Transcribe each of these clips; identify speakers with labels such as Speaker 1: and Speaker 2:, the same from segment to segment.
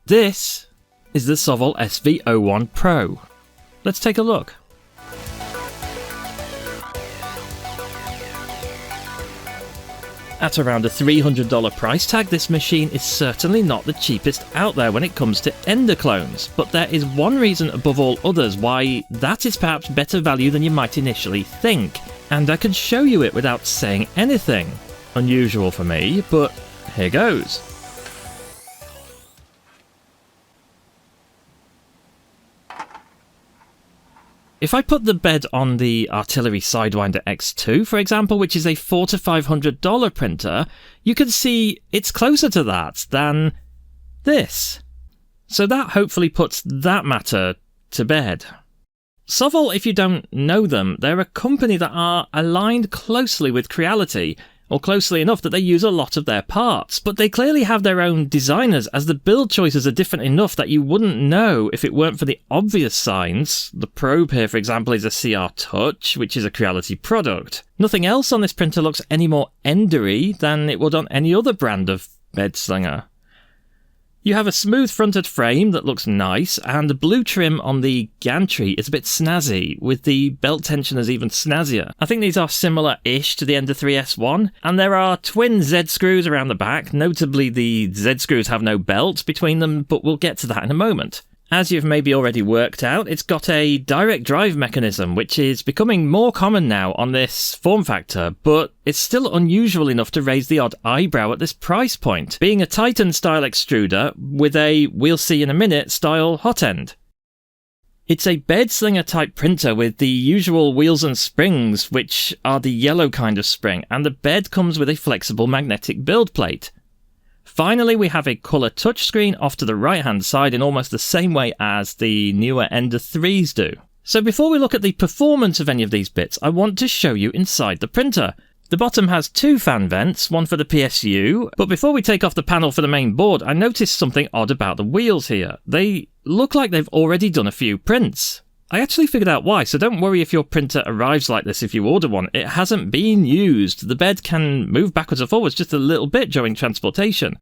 Speaker 1: This is the Sovol SV01 Pro. Let's take a look. At around a $300 price tag, this machine is certainly not the cheapest out there when it comes to Ender clones, but there is one reason above all others why that is perhaps better value than you might initially think, and I can show you it without saying anything. Unusual for me, but here goes. If I put the bed on the Artillery Sidewinder X2, for example, which is a $400 to $500 printer, you can see it's closer to that than this. So that hopefully puts that matter to bed. Sovol, if you don't know them, they're a company that are aligned closely with Creality, or closely enough that they use a lot of their parts, but they clearly have their own designers, as the build choices are different enough that you wouldn't know if it weren't for the obvious signs. The probe here, for example, is a CR Touch, which is a Creality product. Nothing else on this printer looks any more endery than it would on any other brand of bed slinger. You have a smooth fronted frame that looks nice, and the blue trim on the gantry is a bit snazzy, with the belt tensioners even snazzier. I think these are similar-ish to the Ender 3S1, and there are twin Z-screws around the back. Notably, the Z-screws have no belt between them, but we'll get to that in a moment. As you've maybe already worked out, it's got a direct drive mechanism, which is becoming more common now on this form factor, but it's still unusual enough to raise the odd eyebrow at this price point, being a Titan-style extruder with a we'll see in a minute style hot end. It's a bed slinger type printer with the usual wheels and springs, which are the yellow kind of spring, and the bed comes with a flexible magnetic build plate. Finally, we have a colour touchscreen off to the right-hand side in almost the same way as the newer Ender 3s do. So before we look at the performance of any of these bits, I want to show you inside the printer. The bottom has two fan vents, one for the PSU, but before we take off the panel for the main board, I noticed something odd about the wheels here. They look like they've already done a few prints. I actually figured out why, so don't worry if your printer arrives like this if you order one. It hasn't been used. The bed can move backwards or forwards just a little bit during transportation.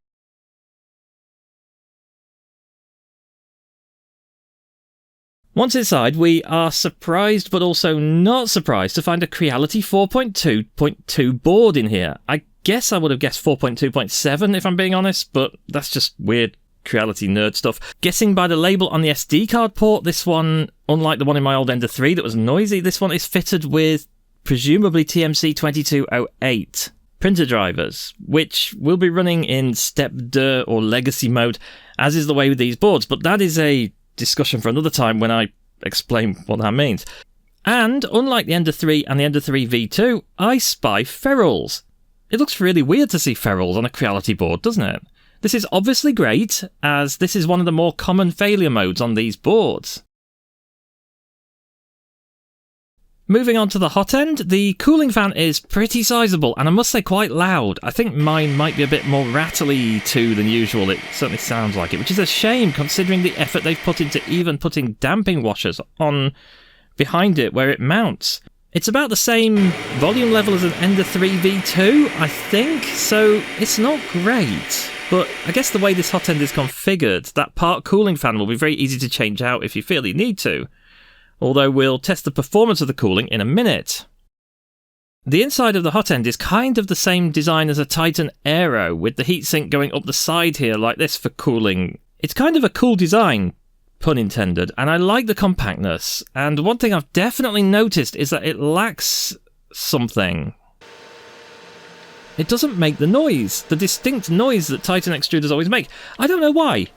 Speaker 1: Once inside, we are surprised but also not surprised to find a Creality 4.2.2 board in here. I guess I would have guessed 4.2.7 if I'm being honest, but that's just weird Creality nerd stuff. Guessing by the label on the SD card port, this one, unlike the one in my old Ender 3 that was noisy, this one is fitted with presumably TMC 2208 printer drivers, which will be running in Step 2 or Legacy mode, as is the way with these boards, but that is a discussion for another time when I explain what that means. And unlike the Ender 3 and the Ender 3 V2, I spy ferrules. It looks really weird to see ferrules on a Creality board, doesn't it? This is obviously great, as this is one of the more common failure modes on these boards. Moving on to the hot end, the cooling fan is pretty sizable, and I must say quite loud. I think mine might be a bit more rattly too than usual. It certainly sounds like it, which is a shame considering the effort they've put into even putting damping washers on behind it where it mounts. It's about the same volume level as an Ender 3 V2, I think, so it's not great. But I guess the way this hot end is configured, that part cooling fan will be very easy to change out if you feel you need to. Although we'll test the performance of the cooling in a minute. The inside of the hot end is kind of the same design as a Titan Aero, with the heatsink going up the side here like this for cooling. It's kind of a cool design, pun intended, and I like the compactness. And one thing I've definitely noticed is that it lacks something. It doesn't make the noise, the distinct noise that Titan extruders always make. I don't know why.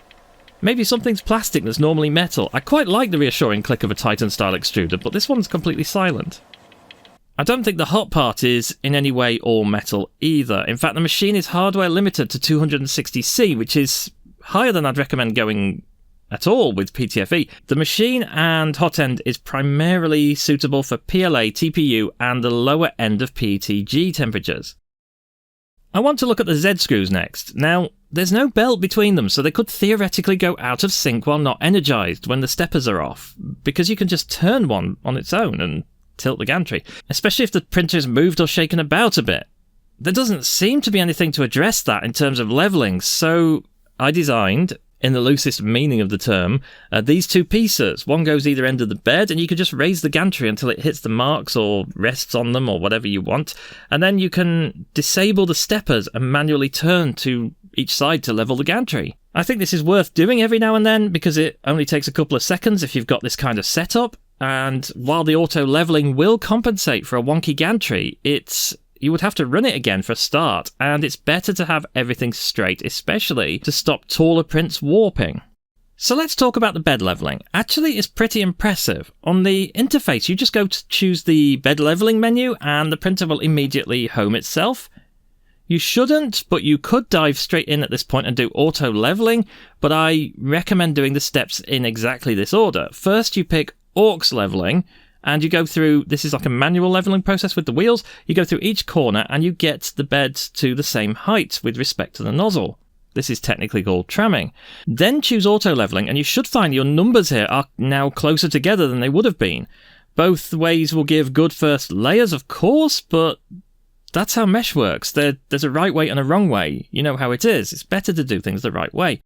Speaker 1: Maybe something's plastic that's normally metal. I quite like the reassuring click of a Titan-style extruder, but this one's completely silent. I don't think the hot part is in any way all metal either. In fact, the machine is hardware limited to 260C, which is higher than I'd recommend going at all with PTFE. The machine and hot end is primarily suitable for PLA, TPU, and the lower end of PETG temperatures. I want to look at the Z-screws next. Now, there's no belt between them, so they could theoretically go out of sync while not energized when the steppers are off, because you can just turn one on its own and tilt the gantry, especially if the printer is moved or shaken about a bit. There doesn't seem to be anything to address that in terms of leveling, so I designed in the loosest meaning of the term, these two pieces. One goes either end of the bed, and you can just raise the gantry until it hits the marks or rests on them or whatever you want. And then you can disable the steppers and manually turn to each side to level the gantry. I think this is worth doing every now and then because it only takes a couple of seconds if you've got this kind of setup. And while the auto leveling will compensate for a wonky gantry, you would have to run it again for a start, and it's better to have everything straight, especially to stop taller prints warping. So let's talk about the bed leveling. Actually, it's pretty impressive. On the interface, you just go to choose the bed leveling menu, and the printer will immediately home itself. You shouldn't, but you could dive straight in at this point and do auto leveling, but I recommend doing the steps in exactly this order. First, you pick aux leveling, and you go through, this is like a manual leveling process with the wheels, you go through each corner and you get the bed to the same height with respect to the nozzle. This is technically called tramming. Then choose auto leveling, and you should find your numbers here are now closer together than they would have been. Both ways will give good first layers, of course, but that's how mesh works. There's a right way and a wrong way. You know how it is. It's better to do things the right way.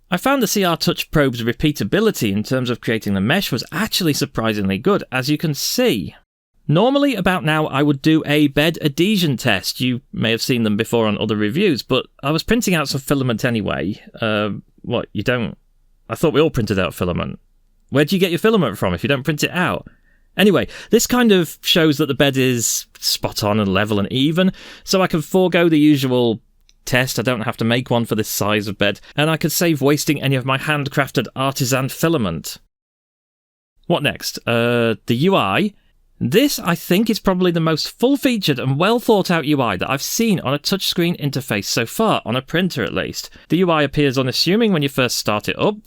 Speaker 1: I found the CR Touch probe's repeatability in terms of creating the mesh was actually surprisingly good, as you can see. Normally, about now, I would do a bed adhesion test. You may have seen them before on other reviews, but I was printing out some filament anyway. What, you don't? I thought we all printed out filament. Where do you get your filament from if you don't print it out? Anyway, this kind of shows that the bed is spot on and level and even, so I can forego the usual test. I don't have to make one for this size of bed, and I could save wasting any of my handcrafted artisan filament. What next? The UI. This, I think, is probably the most full-featured and well-thought-out UI that I've seen on a touchscreen interface so far, on a printer at least. The UI appears unassuming when you first start it up.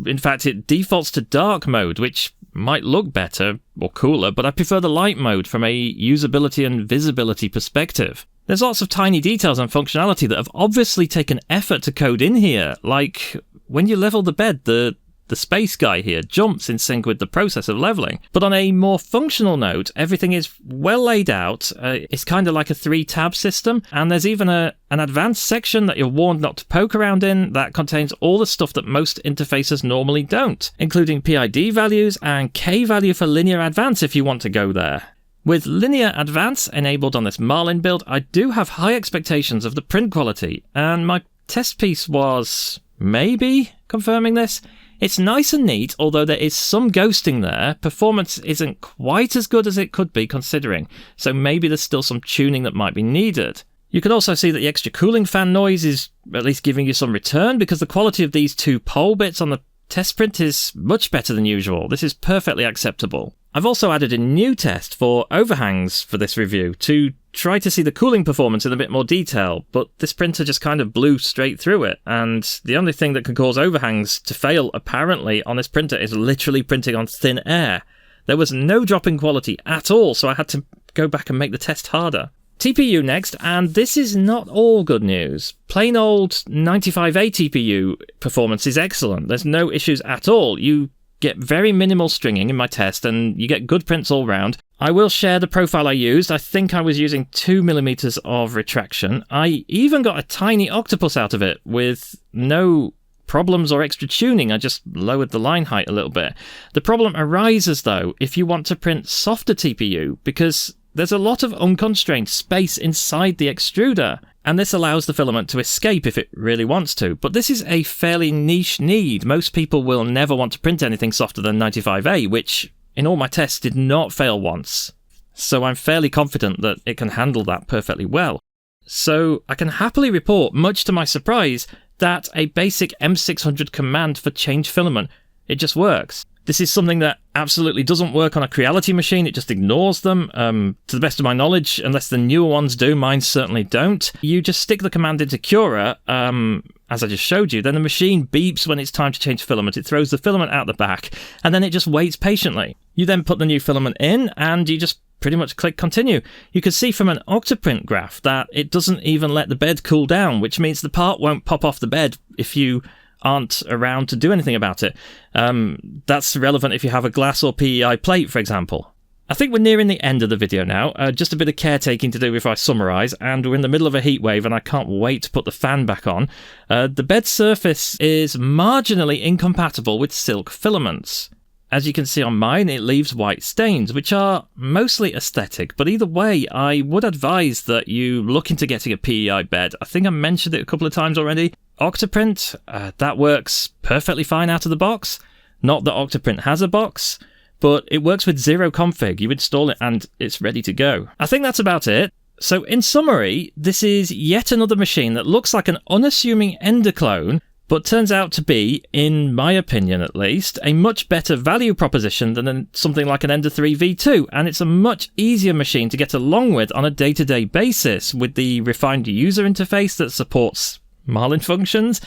Speaker 1: In fact, it defaults to dark mode, which might look better or cooler, but I prefer the light mode from a usability and visibility perspective. There's lots of tiny details and functionality that have obviously taken effort to code in here, like when you level the bed, the space guy here jumps in sync with the process of leveling. But on a more functional note, everything is well laid out. It's kind of like a 3-tab system, and there's even an advanced section that you're warned not to poke around in that contains all the stuff that most interfaces normally don't, including PID values and K value for linear advance if you want to go there. With linear advance enabled on this Marlin build, I do have high expectations of the print quality, and my test piece was maybe confirming this. It's nice and neat, although there is some ghosting there. Performance isn't quite as good as it could be considering, so maybe there's still some tuning that might be needed. You can also see that the extra cooling fan noise is at least giving you some return, because the quality of these two pole bits on the test print is much better than usual. This is perfectly acceptable. I've also added a new test for overhangs for this review to try to see the cooling performance in a bit more detail, but this printer just kind of blew straight through it, and the only thing that can cause overhangs to fail apparently on this printer is literally printing on thin air. There was no drop in quality at all, so I had to go back and make the test harder. TPU next, and this is not all good news. Plain old 95A TPU performance is excellent. There's no issues at all. You get very minimal stringing in my test, and you get good prints all round. I will share the profile I used. I think I was using 2mm of retraction. I even got a tiny octopus out of it with no problems or extra tuning. I just lowered the line height a little bit. The problem arises, though, if you want to print softer TPU, because there's a lot of unconstrained space inside the extruder, and this allows the filament to escape if it really wants to. But this is a fairly niche need. Most people will never want to print anything softer than 95A, which in all my tests did not fail once. So I'm fairly confident that it can handle that perfectly well. So I can happily report, much to my surprise, that a basic M600 command for change filament, it just works. This is something that absolutely doesn't work on a Creality machine. It just ignores them. To the best of my knowledge, unless the newer ones do, mine certainly don't. You just stick the command into Cura, as I just showed you, then the machine beeps when it's time to change filament. It throws the filament out the back, and then it just waits patiently. You then put the new filament in, and you just pretty much click continue. You can see from an Octoprint graph that it doesn't even let the bed cool down, which means the part won't pop off the bed if you aren't around to do anything about it. That's relevant if you have a glass or PEI plate, for example. I think we're nearing the end of the video now, just a bit of caretaking to do before I summarise, and we're in the middle of a heatwave and I can't wait to put the fan back on. The bed surface is marginally incompatible with silk filaments. As you can see on mine, it leaves white stains, which are mostly aesthetic, but either way, I would advise that you look into getting a PEI bed. I think I mentioned it a couple of times already. Octoprint, that works perfectly fine out of the box. Not that Octoprint has a box, but it works with zero config. You install it and it's ready to go. I think that's about it. So in summary, this is yet another machine that looks like an unassuming Ender clone, but turns out to be, in my opinion at least, a much better value proposition than something like an Ender 3 V2, and it's a much easier machine to get along with on a day-to-day basis with the refined user interface that supports Marlin functions,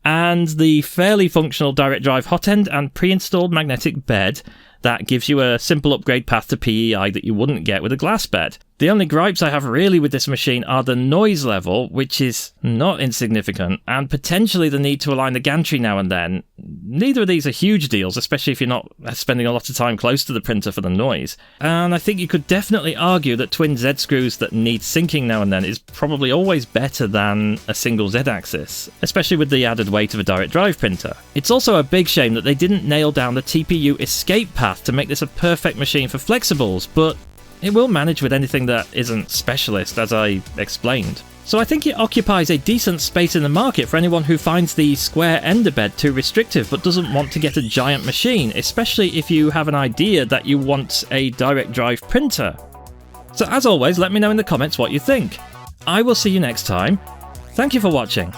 Speaker 1: and the fairly functional direct drive hot end and pre-installed magnetic bed that gives you a simple upgrade path to PEI that you wouldn't get with a glass bed. The only gripes I have really with this machine are the noise level, which is not insignificant, and potentially the need to align the gantry now and then. Neither of these are huge deals, especially if you're not spending a lot of time close to the printer for the noise. And I think you could definitely argue that twin Z-screws that need syncing now and then is probably always better than a single Z-axis, especially with the added weight of a direct drive printer. It's also a big shame that they didn't nail down the TPU escape path to make this a perfect machine for flexibles, but it will manage with anything that isn't specialist, as I explained. So I think it occupies a decent space in the market for anyone who finds the square Ender bed too restrictive but doesn't want to get a giant machine, especially if you have an idea that you want a direct drive printer. So as always, let me know in the comments what you think. I will see you next time. Thank you for watching.